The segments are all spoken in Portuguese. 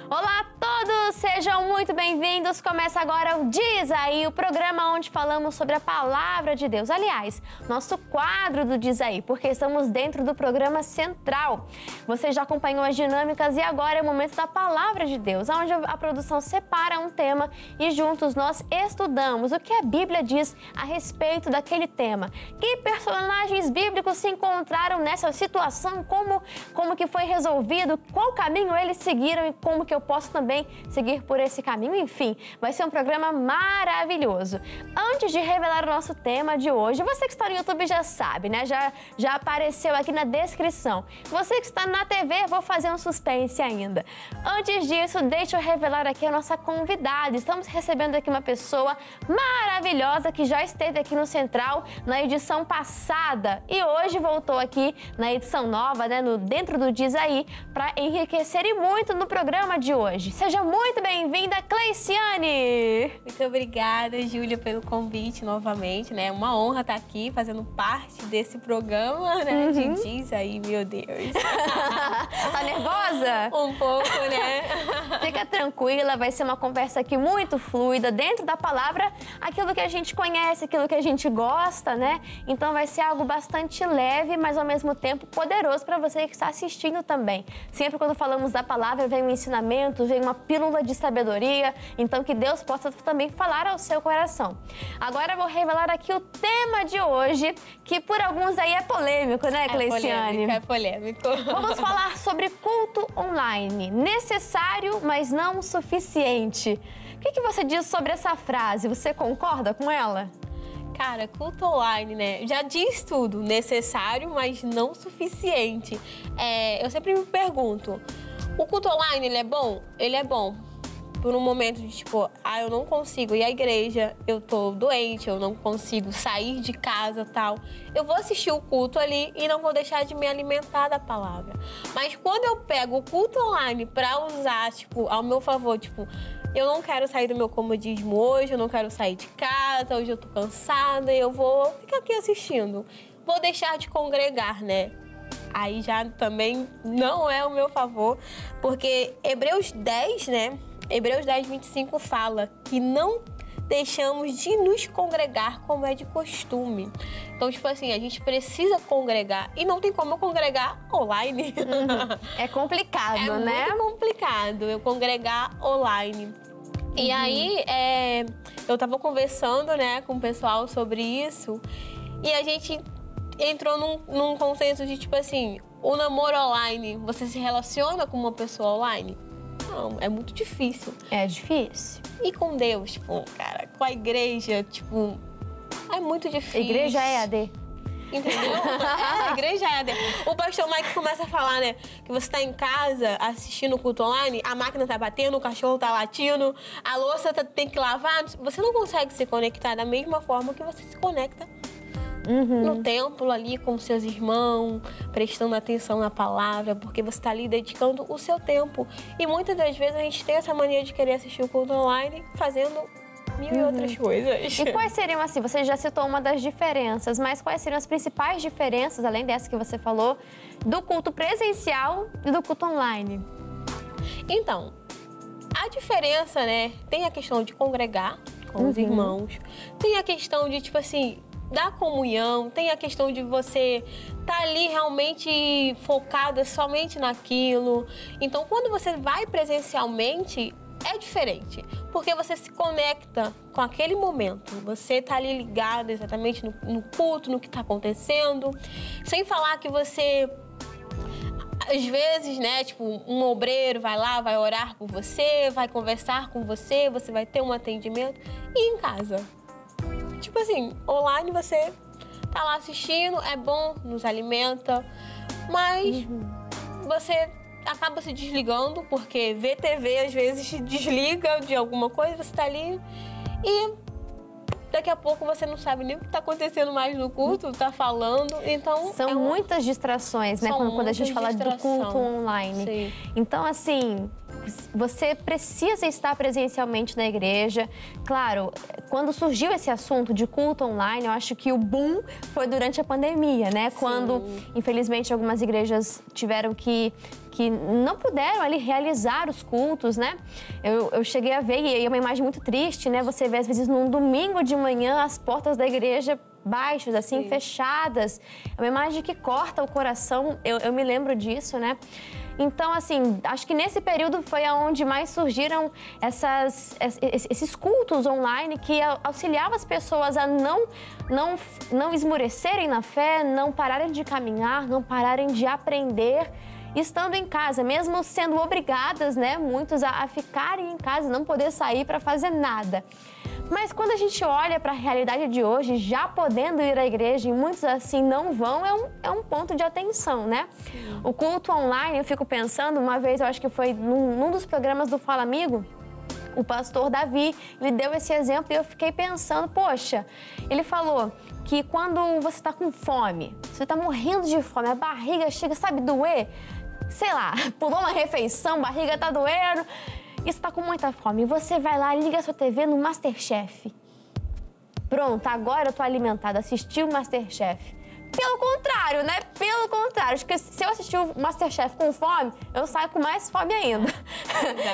Olá a todos, sejam muito bem-vindos. Começa agora o Diz Aí, o programa onde falamos sobre a Palavra de Deus. Aliás, nosso quadro do Diz Aí, porque estamos dentro do programa central. Você já acompanhou as dinâmicas e agora é o momento da Palavra de Deus, onde a produção separa um tema e juntos nós estudamos o que a Bíblia diz a respeito daquele tema. Que personagens bíblicos se encontraram nessa situação, como que foi resolvido, qual caminho eles seguiram e como que eu posso também seguir por esse caminho. Enfim, vai ser um programa maravilhoso. Antes de revelar o nosso tema de hoje, você que está no YouTube já sabe, né? Já apareceu aqui na descrição. Você que está na TV, vou fazer um suspense ainda. Antes disso, deixa eu revelar aqui a nossa convidada. Estamos recebendo aqui uma pessoa maravilhosa que já esteve aqui no Central na edição passada e hoje voltou aqui na edição nova, né? Dentro do Diz Aí, para enriquecer e muito no programa de hoje. Seja muito bem-vinda, Cleiciane! Muito obrigada, Júlia, pelo convite novamente, né? É uma honra estar aqui fazendo parte desse programa, né? De Diz Aí, meu Deus. Tá nervosa? Um pouco, né? Fica tranquila, vai ser uma conversa aqui muito fluida, dentro da palavra, aquilo que a gente conhece, aquilo que a gente gosta, né? Então vai ser algo bastante leve, mas ao mesmo tempo poderoso para você que está assistindo também. Sempre quando falamos da palavra, vem um ensinamento, vem uma pílula de sabedoria, então que Deus possa também falar ao seu coração. Agora eu vou revelar aqui o tema de hoje, que por alguns aí é polêmico, né, Cleiciane? É polêmico. Vamos falar sobre culto online. Necessário, mas não suficiente. O que você diz sobre essa frase? Você concorda com ela? Cara, culto online, né? Já diz tudo. Necessário, mas não suficiente. Eu sempre me pergunto, o culto online, ele é bom? Ele é bom. Por um momento de tipo, eu não consigo ir à igreja, eu tô doente, eu não consigo sair de casa, tal. Eu vou assistir o culto ali e não vou deixar de me alimentar da palavra. Mas quando eu pego o culto online pra usar, tipo, ao meu favor, tipo, eu não quero sair do meu comodismo hoje, eu não quero sair de casa, hoje eu tô cansada, eu vou ficar aqui assistindo. Vou deixar de congregar, né? Aí já também não é o meu favor, porque Hebreus 10, né? Hebreus 10, 25 fala que não deixamos de nos congregar como é de costume. Então, tipo assim, a gente precisa congregar e não tem como eu congregar online. É complicado, né? É muito complicado eu congregar online. E aí, eu tava conversando, né, com o pessoal sobre isso e a gente entrou num consenso de, tipo assim, o namoro online, você se relaciona com uma pessoa online? Não, é muito difícil. É difícil. E com Deus, tipo, cara, com a igreja, tipo, é muito difícil. Igreja é AD. Entendeu? A igreja é AD. O pastor Mike começa a falar, né, que você tá em casa assistindo o culto online, a máquina tá batendo, o cachorro tá latindo, a louça tem que lavar. Você não consegue se conectar da mesma forma que você se conecta no templo ali com seus irmãos, prestando atenção na palavra, porque você está ali dedicando o seu tempo. E muitas das vezes a gente tem essa mania de querer assistir o culto online fazendo mil e outras coisas. E quais seriam, assim, você já citou uma das diferenças, mas quais seriam as principais diferenças, além dessa que você falou, do culto presencial e do culto online? Então, a diferença, né, tem a questão de congregar com os irmãos, tem a questão de, tipo assim, da comunhão, tem a questão de você estar ali realmente focada somente naquilo. Então, quando você vai presencialmente, é diferente, porque você se conecta com aquele momento. Você tá ali ligado exatamente no culto, no que tá acontecendo, sem falar que você, às vezes, né, tipo, um obreiro vai lá, vai orar por você, vai conversar com você, você vai ter um atendimento, e em casa, tipo assim, online você tá lá assistindo, é bom, nos alimenta, mas você acaba se desligando, porque ver TV às vezes te desliga de alguma coisa, você tá ali e daqui a pouco você não sabe nem o que tá acontecendo mais no culto, tá falando, então... São muitas distrações, né, quando a gente fala do culto online. Sim. Então, assim, você precisa estar presencialmente na igreja. Claro, quando surgiu esse assunto de culto online, eu acho que o boom foi durante a pandemia, né? Sim. Quando, infelizmente, algumas igrejas tiveram que não puderam ali realizar os cultos, né? Eu cheguei a ver, e é uma imagem muito triste, né? Você vê, às vezes, num domingo de manhã, as portas da igreja baixas, assim, Sim. fechadas. É uma imagem que corta o coração, eu me lembro disso, né? Então, assim, acho que nesse período foi onde mais surgiram esses cultos online que auxiliavam as pessoas a não esmorecerem na fé, não pararem de caminhar, não pararem de aprender, estando em casa, mesmo sendo obrigadas, né, muitos a ficarem em casa, não poder sair para fazer nada. Mas quando a gente olha para a realidade de hoje, já podendo ir à igreja e muitos assim não vão, é um ponto de atenção, né? Sim. O culto online, eu fico pensando, uma vez, eu acho que foi num dos programas do Fala Amigo, o pastor Davi, ele deu esse exemplo e eu fiquei pensando, poxa, ele falou que quando você está com fome, você está morrendo de fome, a barriga chega, sabe, doer, sei lá, pulou uma refeição, a barriga tá doendo, e você tá com muita fome, você vai lá, liga a sua TV no MasterChef. Pronto, agora eu tô alimentada, assisti o MasterChef. Pelo contrário, né? Pelo contrário. Acho que se eu assistir o MasterChef com fome, eu saio com mais fome ainda.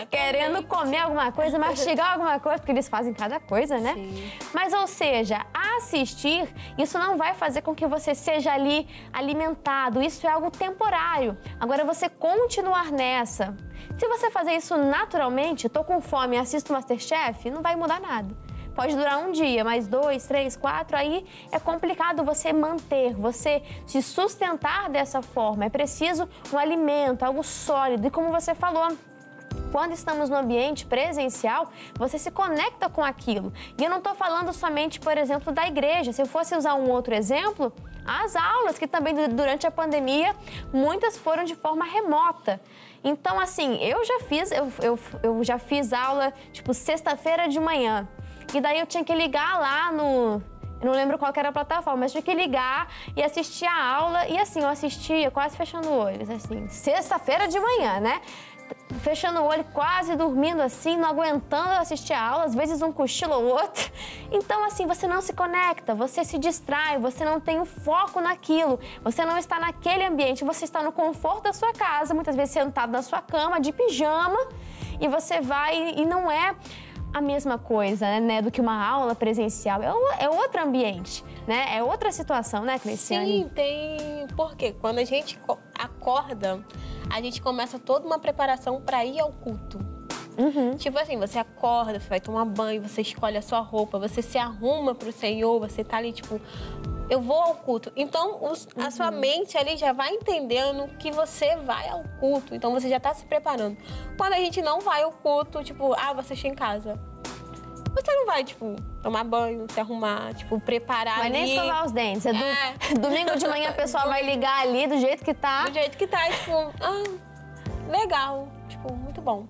Querendo comer alguma coisa, mastigar alguma coisa, porque eles fazem cada coisa, né? Sim. Mas, ou seja, assistir, isso não vai fazer com que você seja ali alimentado. Isso é algo temporário. Agora, você continuar nessa. Se você fazer isso naturalmente, tô com fome e assisto o MasterChef, não vai mudar nada. Pode durar um dia, mas 2, 3, 4, aí é complicado você manter, você se sustentar dessa forma. É preciso um alimento, algo sólido. E como você falou, quando estamos no ambiente presencial, você se conecta com aquilo. E eu não estou falando somente, por exemplo, da igreja. Se eu fosse usar um outro exemplo, as aulas, que também durante a pandemia, muitas foram de forma remota. Então, assim, eu já fiz aula, tipo, sexta-feira de manhã. E daí eu tinha que ligar lá no... Eu não lembro qual que era a plataforma, mas tinha que ligar e assistir a aula. E assim, eu assistia quase fechando olhos, assim, sexta-feira de manhã, né? Fechando o olho, quase dormindo assim, não aguentando assistir a aula, às vezes um cochilo ou outro. Então, assim, você não se conecta, você se distrai, você não tem o foco naquilo, você não está naquele ambiente, você está no conforto da sua casa, muitas vezes sentado na sua cama, de pijama, e você vai e não é a mesma coisa, né, do que uma aula presencial. É outro ambiente, né? É outra situação, né, Cleiciane? Sim, tem... Porque quando a gente acorda, a gente começa toda uma preparação para ir ao culto. Uhum. Tipo assim, você acorda, você vai tomar banho, você escolhe a sua roupa, você se arruma pro Senhor, você tá ali, tipo... Eu vou ao culto. Então, a sua mente ali já vai entendendo que você vai ao culto. Então, você já tá se preparando. Quando a gente não vai ao culto, tipo, vou assistir em casa. Você não vai, tipo, tomar banho, se arrumar, tipo, preparar ali. Vai nem escovar os dentes. Domingo de manhã a pessoa vai ligar ali do jeito que tá. Do jeito que tá, tipo, legal. Tipo, muito bom.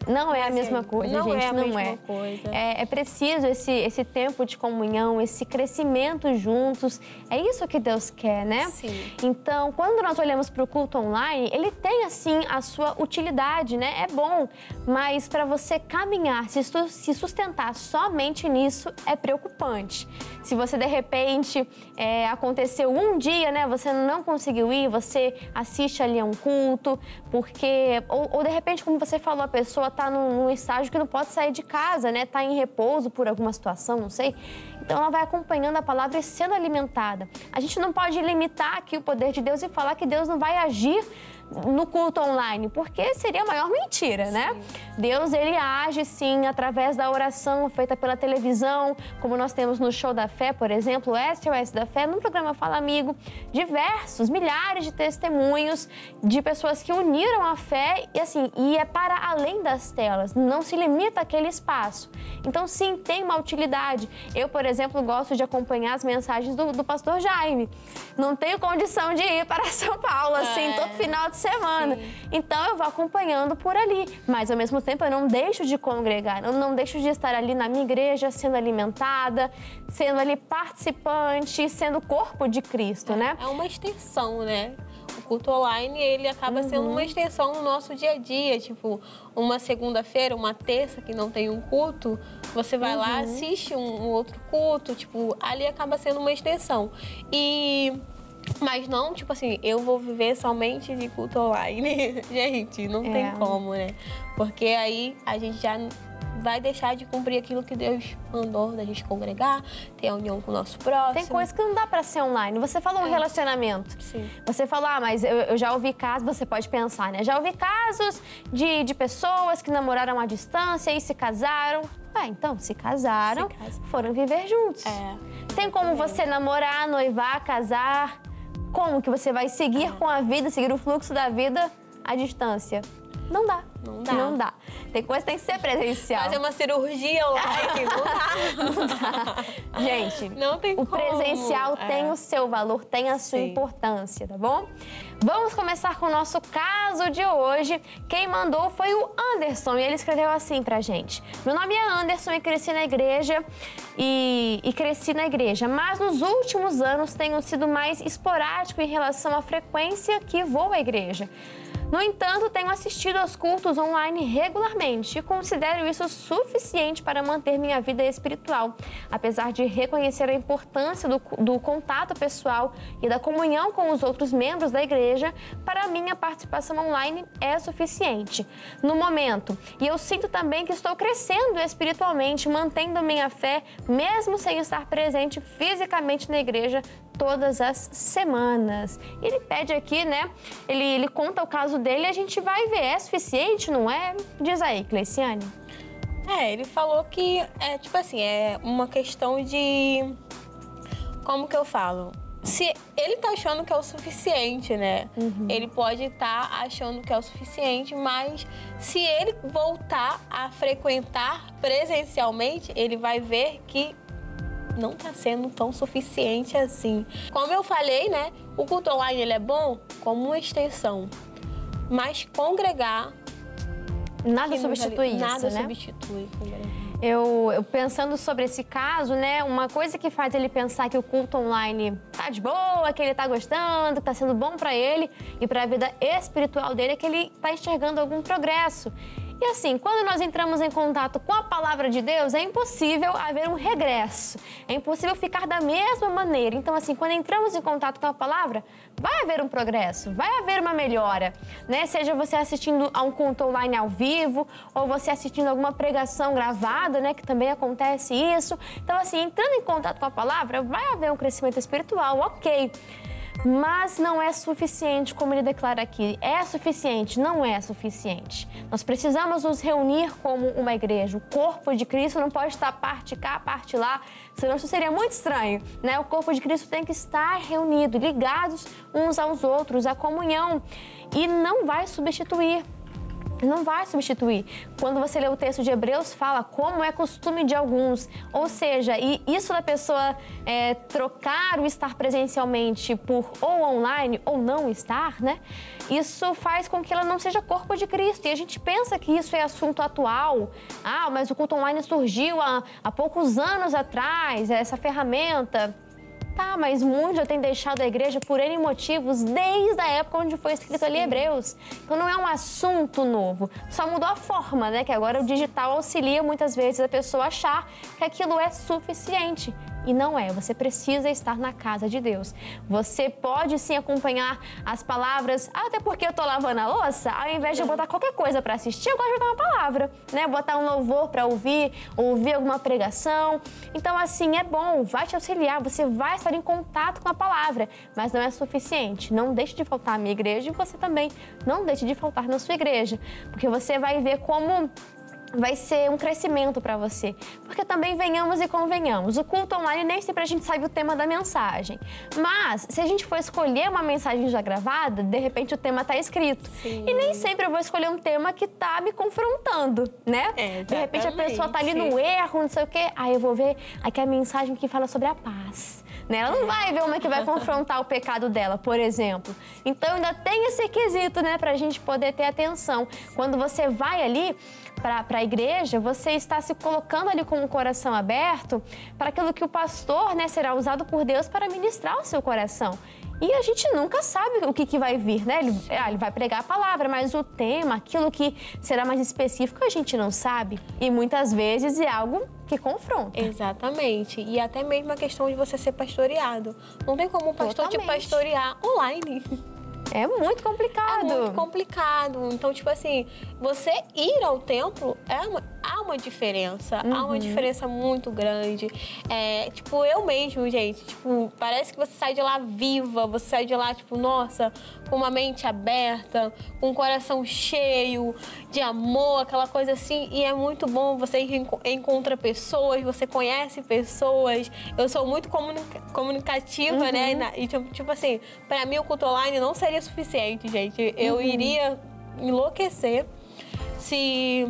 Não é a mesma coisa, não gente, é a não mesma é. Coisa. É preciso esse tempo de comunhão, esse crescimento juntos. É isso que Deus quer, né? Sim. Então, quando nós olhamos para o culto online, ele tem, assim, a sua utilidade, né? É bom, mas para você caminhar, se sustentar somente nisso, é preocupante. Se você, de repente, aconteceu um dia, né? Você não conseguiu ir, você assiste ali a um culto, porque... Ou de repente, como você falou, a pessoa está num estágio que não pode sair de casa, né? Está em repouso por alguma situação, não sei. Então, ela vai acompanhando a palavra e sendo alimentada. A gente não pode limitar aqui o poder de Deus e falar que Deus não vai agir no culto online, porque seria a maior mentira, né? Deus, ele age, sim, através da oração feita pela televisão, como nós temos no Show da Fé, por exemplo, o SOS da Fé, no programa Fala Amigo, diversos, milhares de testemunhos de pessoas que uniram a fé e, assim, e é para além das telas, não se limita àquele espaço. Então, sim, tem uma utilidade. Eu, por exemplo, gosto de acompanhar as mensagens do pastor Jaime. Não tenho condição de ir para São Paulo, assim, todo final de semana. Sim. Então, eu vou acompanhando por ali. Mas, ao mesmo tempo, eu não deixo de congregar. Eu não deixo de estar ali na minha igreja, sendo alimentada, sendo ali participante, sendo corpo de Cristo, né? É uma extensão, né? O culto online, ele acaba sendo uma extensão no nosso dia a dia. Tipo, uma segunda-feira, uma terça que não tem um culto, você vai lá, assiste um outro culto. Tipo, ali acaba sendo uma extensão. Mas não, tipo assim, eu vou viver somente de culto online. Gente, não tem como, né? Porque aí a gente já vai deixar de cumprir aquilo que Deus mandou da gente congregar, ter a união com o nosso próximo. Tem coisa que não dá pra ser online. Você falou um relacionamento. Sim. Você falou, mas eu já ouvi casos, você pode pensar, né? Já ouvi casos de pessoas que namoraram à distância e se casaram. Então, se casaram, foram viver juntos. Tem como você namorar, noivar, casar? Como que você vai seguir com a vida, seguir o fluxo da vida à distância? Não dá. Não dá. Tem coisa que tem que ser presencial. Fazer uma cirurgia online, não dá. Gente, não tem o presencial tem o seu valor, tem a sua importância, tá bom? Vamos começar com o nosso caso de hoje. Quem mandou foi o Anderson e ele escreveu assim pra gente. Meu nome é Anderson e cresci na igreja mas nos últimos anos tenho sido mais esporádico em relação à frequência que vou à igreja. No entanto, tenho assistido aos cultos online regularmente e considero isso suficiente para manter minha vida espiritual, apesar de reconhecer a importância do contato pessoal e da comunhão com os outros membros da igreja. Para mim, a participação online é suficiente no momento. E eu sinto também que estou crescendo espiritualmente, mantendo minha fé, mesmo sem estar presente fisicamente na igreja todas as semanas. Ele pede aqui, né? Ele conta o caso dele e a gente vai ver. É suficiente, não é? Diz aí, Cleiciane. Ele falou que tipo assim, é uma questão de... Como que eu falo? Se ele tá achando que é o suficiente, né? Ele pode estar achando que é o suficiente, mas se ele voltar a frequentar presencialmente, ele vai ver que não está sendo tão suficiente assim. Como eu falei, né? O culto online ele é bom como uma extensão, mas congregar... Nada substitui isso, nada né? substitui congregar. Eu pensando sobre esse caso, né? Uma coisa que faz ele pensar que o culto online tá de boa, que ele tá gostando, que tá sendo bom para ele e para a vida espiritual dele é que ele tá enxergando algum progresso. E assim, quando nós entramos em contato com a palavra de Deus, é impossível haver um regresso. É impossível ficar da mesma maneira. Então, assim, quando entramos em contato com a palavra, vai haver um progresso, vai haver uma melhora, né? Seja você assistindo a um culto online ao vivo, ou você assistindo alguma pregação gravada, né? Que também acontece isso. Então, assim, entrando em contato com a palavra, vai haver um crescimento espiritual, ok. Mas não é suficiente, como ele declara aqui. É suficiente? Não é suficiente. Nós precisamos nos reunir como uma igreja. O corpo de Cristo não pode estar parte cá, parte lá, senão isso seria muito estranho, né? O corpo de Cristo tem que estar reunido, ligados uns aos outros, a comunhão. E não vai substituir. Não vai substituir. Quando você lê o texto de Hebreus, fala como é costume de alguns. Ou seja, e isso da pessoa trocar o estar presencialmente por ou online ou não estar, né? Isso faz com que ela não seja corpo de Cristo. E a gente pensa que isso é assunto atual. Mas o culto online surgiu há poucos anos atrás, essa ferramenta. Mas muitos já têm deixado a igreja por N motivos desde a época onde foi escrito ali Hebreus. Então não é um assunto novo, só mudou a forma, né? Que agora o digital auxilia muitas vezes a pessoa a achar que aquilo é suficiente. E não é, você precisa estar na casa de Deus. Você pode sim acompanhar as palavras, até porque eu tô lavando a louça, ao invés de eu botar qualquer coisa para assistir, eu gosto de botar uma palavra, né? Botar um louvor para ouvir alguma pregação. Então assim, é bom, vai te auxiliar, você vai estar em contato com a palavra, mas não é suficiente. Não deixe de faltar à minha igreja e você também não deixe de faltar na sua igreja, porque você vai ver como vai ser um crescimento para você. Porque também venhamos e convenhamos, o culto online nem sempre a gente sabe o tema da mensagem. Mas, se a gente for escolher uma mensagem já gravada, de repente o tema está escrito. Sim. E nem sempre eu vou escolher um tema que está me confrontando, né? De repente a pessoa está ali no erro, não sei o quê. Aí eu vou ver aqui a mensagem que fala sobre a paz. Né? Ela não vai ver uma que vai confrontar o pecado dela, por exemplo. Então ainda tem esse requisito, né, pra gente poder ter atenção. Quando você vai ali para a igreja, você está se colocando ali com o coração aberto para aquilo que o pastor, né, será usado por Deus para ministrar o seu coração. E a gente nunca sabe o que vai vir, né? Ele vai pregar a palavra, mas o tema, aquilo que será mais específico, a gente não sabe. E muitas vezes é algo que confronta. Exatamente. E até mesmo a questão de você ser pastoreado. Não tem como o pastor te pastorear online. É muito complicado. É muito complicado. Então, tipo assim, você ir ao templo há uma diferença. Há uma diferença muito grande. Tipo, eu mesmo, gente, tipo, parece que você sai de lá viva, você sai de lá, tipo, nossa, com uma mente aberta, com um coração cheio de amor, aquela coisa assim. E é muito bom, você encontra pessoas, você conhece pessoas. Eu sou muito comunicativa, né? E, tipo assim, pra mim o culto online não seria suficiente, gente. Eu iria enlouquecer se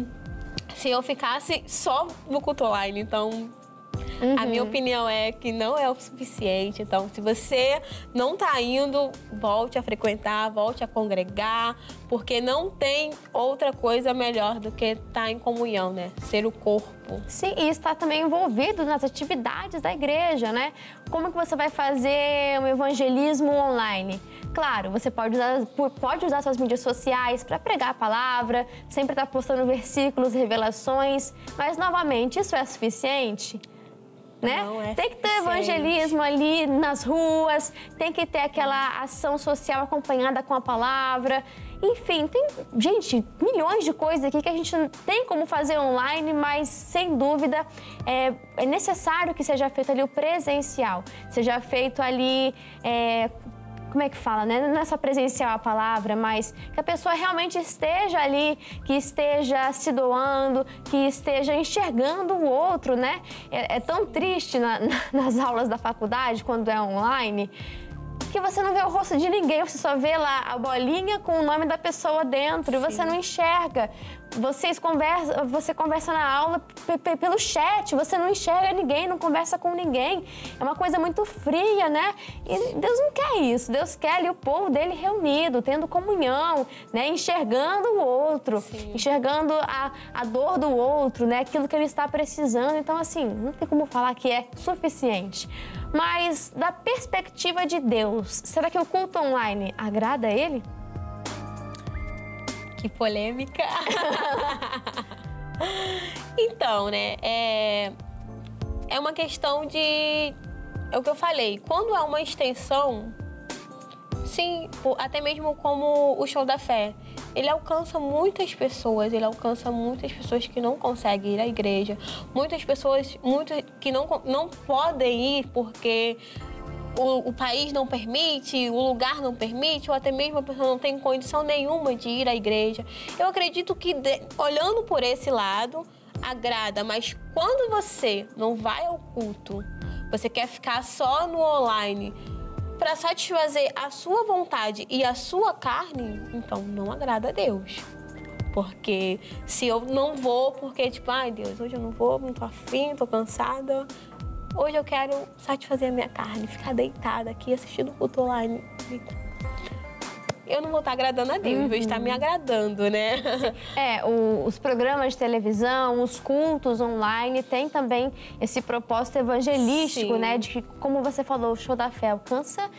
eu ficasse só no culto online. Então, a minha opinião é que não é o suficiente. Então, se você não tá indo, volte a frequentar, volte a congregar, porque não tem outra coisa melhor do que estar em comunhão, né? Ser o corpo. Sim, e estar também envolvido nas atividades da igreja, né? Como que você vai fazer um evangelismo online? Claro, você pode usar suas mídias sociais para pregar a palavra, sempre estar postando versículos, revelações, mas, novamente, isso é suficiente? Né? Tem que ter evangelismo ali nas ruas, tem que ter aquela ação social acompanhada com a palavra. Enfim, tem, gente, milhões de coisas aqui que a gente não tem como fazer online, mas, sem dúvida, é necessário que seja feito ali o presencial, seja feito ali... como é que fala, né? Não é só presencial a palavra, mas que a pessoa realmente esteja ali, que esteja se doando, que esteja enxergando o outro, né? É tão triste nas aulas da faculdade, quando é online, que você não vê o rosto de ninguém, você só vê lá a bolinha com o nome da pessoa dentro. Sim. E você não enxerga. Você conversa na aula pelo chat, você não enxerga ninguém, não conversa com ninguém. É uma coisa muito fria, né? E Deus não quer isso. Deus quer ali o povo dele reunido, tendo comunhão, né? Enxergando o outro, Sim. enxergando a dor do outro, né? Aquilo que ele está precisando. Então, assim, não tem como falar que é suficiente. Mas, da perspectiva de Deus, será que o culto online agrada a ele? Que polêmica! Então, né, é uma questão de... É o que eu falei, quando há uma extensão, sim, até mesmo como o Show da Fé, ele alcança muitas pessoas que não conseguem ir à igreja, muitas pessoas que não podem ir porque... O país não permite, o lugar não permite, ou até mesmo a pessoa não tem condição nenhuma de ir à igreja. Eu acredito que, olhando por esse lado, agrada, mas quando você não vai ao culto, você quer ficar só no online para satisfazer a sua vontade e a sua carne, então não agrada a Deus. Porque se eu não vou, porque tipo, ai Deus, hoje eu não vou, não tô afim, tô cansada... Hoje eu quero satisfazer a minha carne, ficar deitada aqui assistindo o culto online. Eu não vou estar agradando a Deus, vou estar me agradando, né? Os programas de televisão, os cultos online têm também esse propósito evangelístico, Sim. né? De que, como você falou, o Show da Fé alcança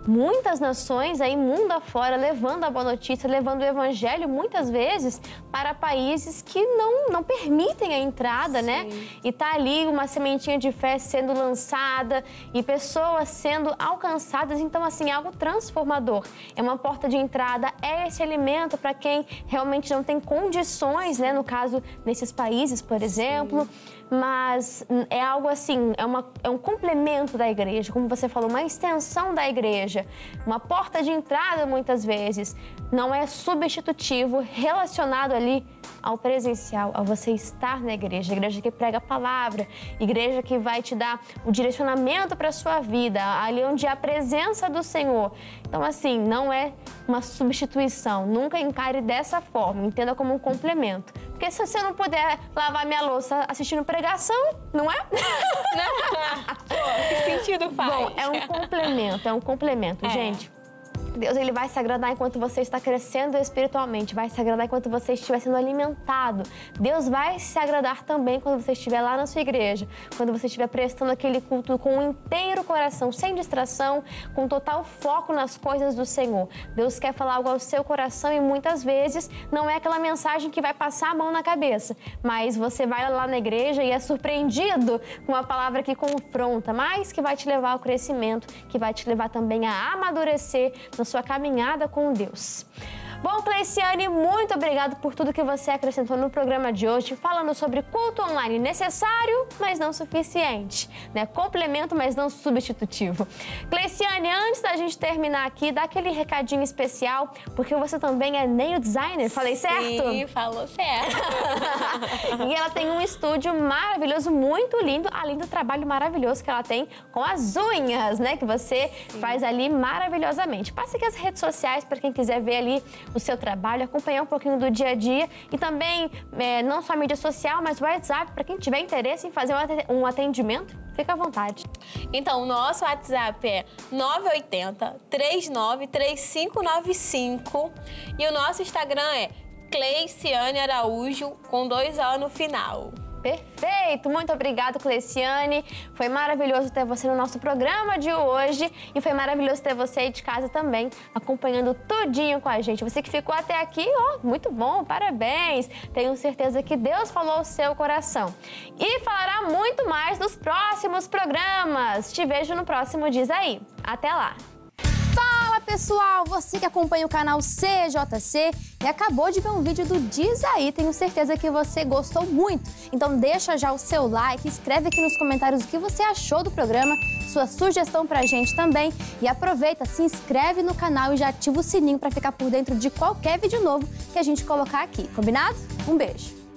muitas nações aí, mundo afora, levando a boa notícia, levando o evangelho, muitas vezes, para países que não permitem a entrada, Sim. né? E tá ali uma sementinha de fé sendo lançada e pessoas sendo alcançadas. Então, assim, é algo transformador. É uma porta de entrada, é esse alimento para quem realmente não tem condições, né? No caso, nesses países, por exemplo. Sim. Mas é algo assim, é um complemento da igreja, como você falou, uma extensão da igreja, uma porta de entrada muitas vezes, não é substitutivo, relacionado ali ao presencial, a você estar na igreja, a igreja que prega a palavra, igreja que vai te dar o direcionamento para a sua vida, ali onde há a presença do Senhor. Então, assim, não é uma substituição, nunca encare dessa forma, entenda como um complemento. Porque se você não puder lavar minha louça assistindo pregação, não é? Não. Pô, que sentido faz? Bom, é um complemento, gente. Deus, ele vai se agradar enquanto você está crescendo espiritualmente, vai se agradar enquanto você estiver sendo alimentado. Deus vai se agradar também quando você estiver lá na sua igreja, quando você estiver prestando aquele culto com um inteiro coração, sem distração, com total foco nas coisas do Senhor. Deus quer falar algo ao seu coração e muitas vezes não é aquela mensagem que vai passar a mão na cabeça, mas você vai lá na igreja e é surpreendido com uma palavra que confronta, mas que vai te levar ao crescimento, que vai te levar também a amadurecer na sua caminhada com Deus. Bom, Cleiciane, muito obrigado por tudo que você acrescentou no programa de hoje, falando sobre culto online necessário, mas não suficiente, né? Complemento, mas não substitutivo. Cleiciane, antes da gente terminar aqui, dá aquele recadinho especial, porque você também é nail designer, falei certo? Sim, falou certo. E ela tem um estúdio maravilhoso, muito lindo, além do trabalho maravilhoso que ela tem com as unhas, né? Que você faz ali maravilhosamente. Passe aqui as redes sociais para quem quiser ver ali o seu trabalho, acompanhar um pouquinho do dia a dia e também, não só a mídia social, mas o WhatsApp, para quem tiver interesse em fazer um atendimento, fica à vontade. Então, o nosso WhatsApp é 980-393595 e o nosso Instagram é Cleiciane Araújo, com 2 O no final. Perfeito! Muito obrigada, Cleiciane. Foi maravilhoso ter você no nosso programa de hoje e foi maravilhoso ter você aí de casa também, acompanhando tudinho com a gente. Você que ficou até aqui, ó, muito bom, parabéns! Tenho certeza que Deus falou ao seu coração. E falará muito mais nos próximos programas. Te vejo no próximo Diz Aí. Até lá! Fala, pessoal! Você que acompanha o canal CJC e acabou de ver um vídeo do Diz Aí, tenho certeza que você gostou muito. Então deixa já o seu like, escreve aqui nos comentários o que você achou do programa, sua sugestão pra gente também. E aproveita, se inscreve no canal e já ativa o sininho para ficar por dentro de qualquer vídeo novo que a gente colocar aqui, combinado? Um beijo!